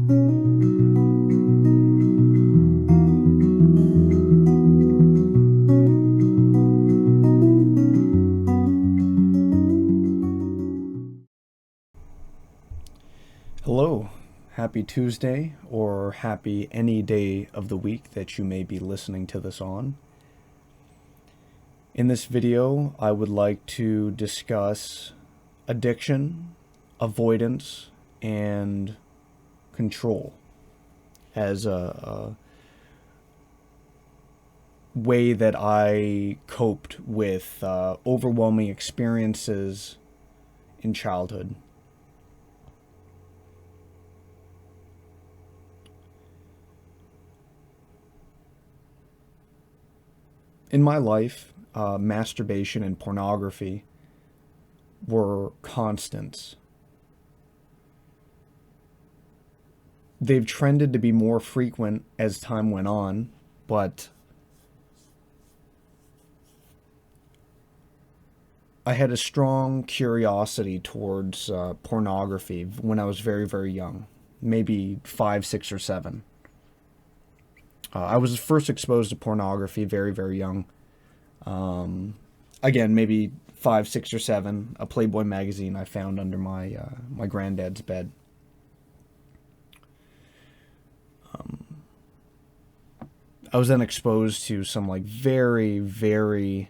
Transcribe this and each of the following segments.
Hello, happy Tuesday, or happy any day of the week that you may be listening to this on. In this video, I would like to discuss addiction, avoidance, and control as a way that I coped with overwhelming experiences in childhood. In my life, masturbation and pornography were constants. They've trended to be more frequent as time went on, but I had a strong curiosity towards pornography when I was very, very young, maybe 5, 6, or 7. I was first exposed to pornography very, very young. Again, maybe 5, 6, or 7. A Playboy magazine I found under my my granddad's bed. I was then exposed to some very, very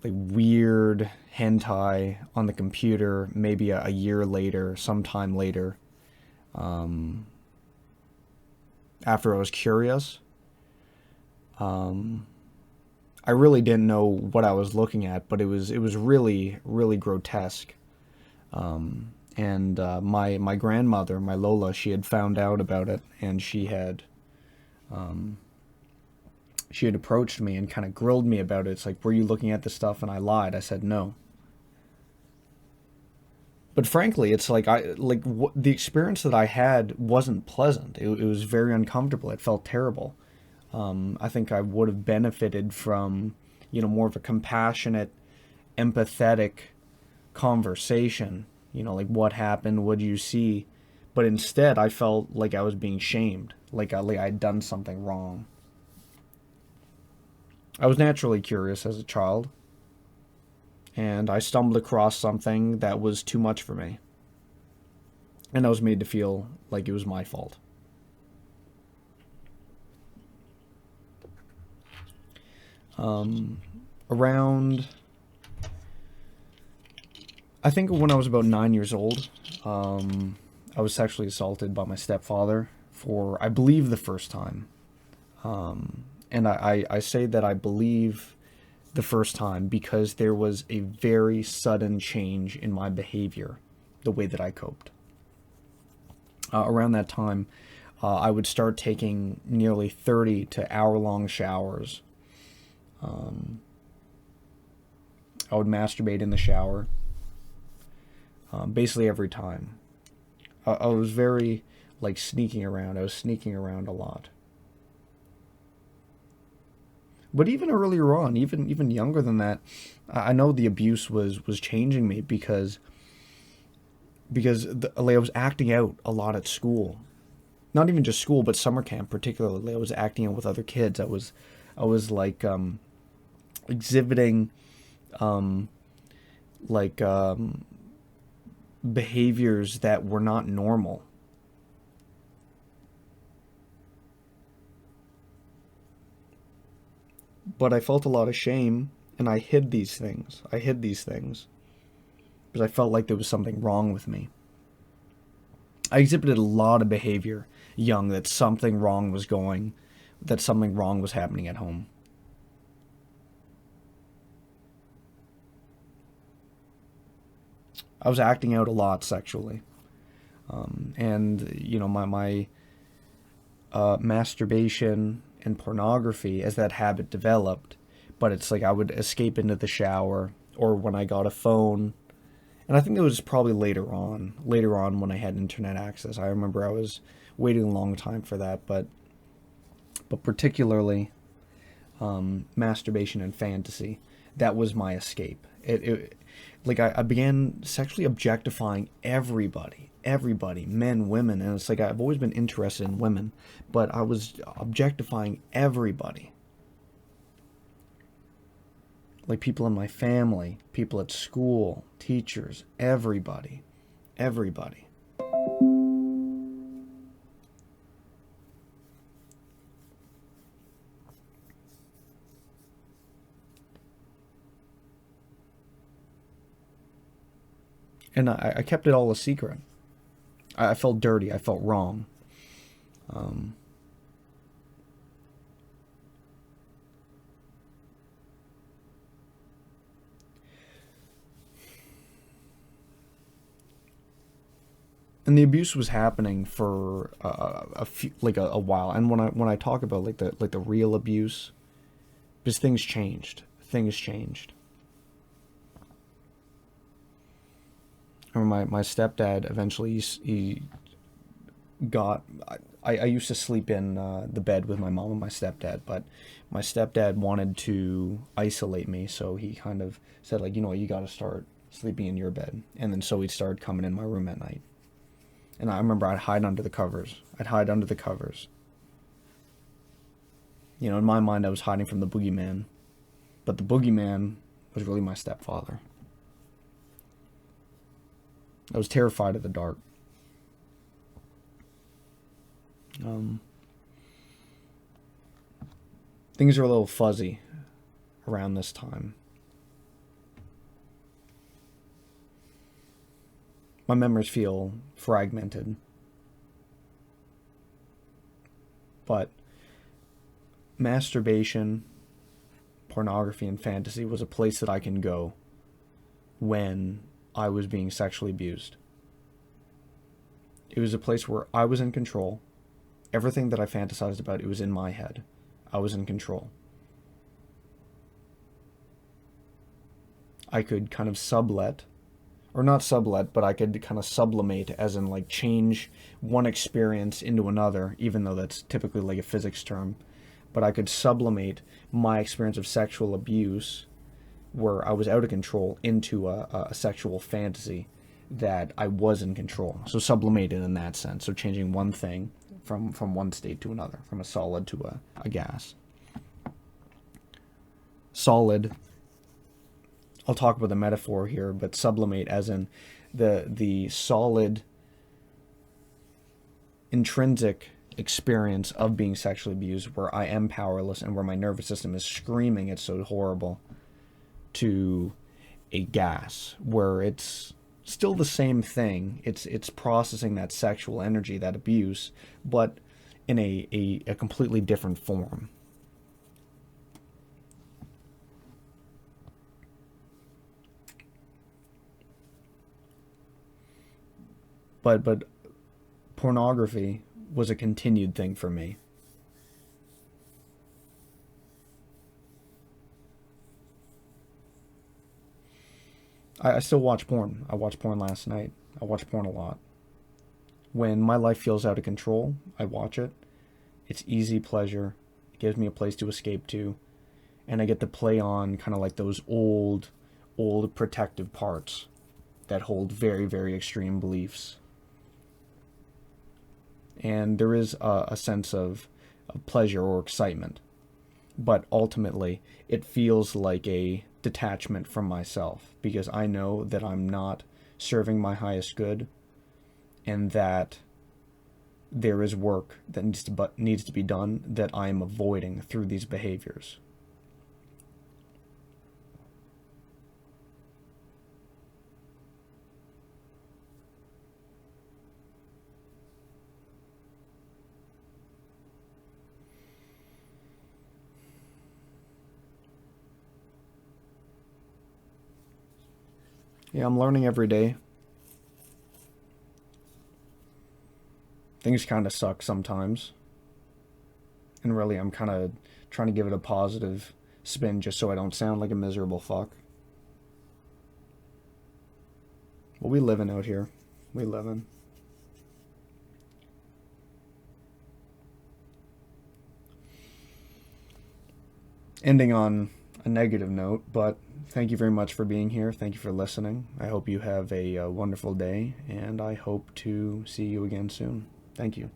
weird hentai on the computer. Maybe a year later, sometime later. After I was curious, I really didn't know what I was looking at, but it was really, really grotesque. And my grandmother, my Lola, she had found out about it, and she had approached me and kind of grilled me about it. It's like, were you looking at this stuff? And I lied. I said no. But frankly, it's like the experience that I had wasn't pleasant. It was very uncomfortable. It felt terrible. I think I would have benefited from, more of a compassionate, empathetic conversation. Like, what happened? What did you see? But instead, I felt like I was being shamed, like I'd done something wrong. I was naturally curious as a child, and I stumbled across something that was too much for me. And I was made to feel like it was my fault. Around, I think when I was about 9 years old, I was sexually assaulted by my stepfather for, I believe, the first time. And I say that I believe the first time because there was a very sudden change in my behavior, the way that I coped. Around that time, I would start taking nearly 30 to hour-long showers. I would masturbate in the shower, basically every time. I was very, sneaking around. I was sneaking around a lot. But even earlier on, even younger than that, I know the abuse was changing me because I was acting out a lot at school. Not even just school, but summer camp particularly. I was acting out with other kids. I was exhibiting behaviors that were not normal. But I felt a lot of shame, and I hid these things. Because I felt like there was something wrong with me. I exhibited a lot of behavior young that something wrong was happening at home. I was acting out a lot sexually. My masturbation and pornography, as that habit developed, but it's like I would escape into the shower, or when I got a phone, and I think it was probably later on when I had internet access. I remember I was waiting a long time for that, but particularly masturbation and fantasy, that was my escape. like I began sexually objectifying everybody, men, women, and it's like I've always been interested in women, but I was objectifying everybody. Like people in my family, people at school, teachers, everybody. Everybody. And I kept it all a secret. I felt dirty. I felt wrong. Um, and the abuse was happening for a few, like a while. And when I talk about like the real abuse, because things changed. Things changed. I remember my stepdad eventually he got. I used to sleep in the bed with my mom and my stepdad, but my stepdad wanted to isolate me, so he kind of said like, you know, you got to start sleeping in your bed, and then so he'd start coming in my room at night. And I remember I'd hide under the covers. I'd hide under the covers. You know, in my mind, I was hiding from the boogeyman, but the boogeyman was really my stepfather. I was terrified of the dark. Um, Things are a little fuzzy around this time. My memories feel fragmented. But masturbation, pornography, and fantasy was a place that I can go when I was being sexually abused. It was a place where I was in control. Everything that I fantasized about, it was in my head. I was in control. I could kind of sublet, or not sublet, but I could kind of sublimate, as in like change one experience into another, even though that's typically like a physics term. But I could sublimate my experience of sexual abuse, where I was out of control, into a sexual fantasy that I was in control. So sublimated in that sense. So changing one thing from one state to another, from a solid to a gas. Solid, I'll talk about the metaphor here, but sublimate as in the solid intrinsic experience of being sexually abused, where I am powerless and where my nervous system is screaming it's so horrible, to a gas where it's still the same thing. It's processing that sexual energy, that abuse, but in a completely different form. But pornography was a continued thing for me. I still watch porn. I watched porn last night. I watch porn a lot. When my life feels out of control, I watch it. It's easy pleasure. It gives me a place to escape to. And I get to play on kind of like those old protective parts that hold very, very extreme beliefs. And there is a sense of pleasure or excitement. But ultimately, it feels like a detachment from myself, because I know that I'm not serving my highest good, and that there is work that needs to be done that I am avoiding through these behaviors. Yeah, I'm learning every day. Things kind of suck sometimes. And really, I'm kind of trying to give it a positive spin just so I don't sound like a miserable fuck. Well, we living out here. We living. Ending on a negative note, but thank you very much for being here. Thank you for listening. I hope you have a wonderful day, and I hope to see you again soon. Thank you.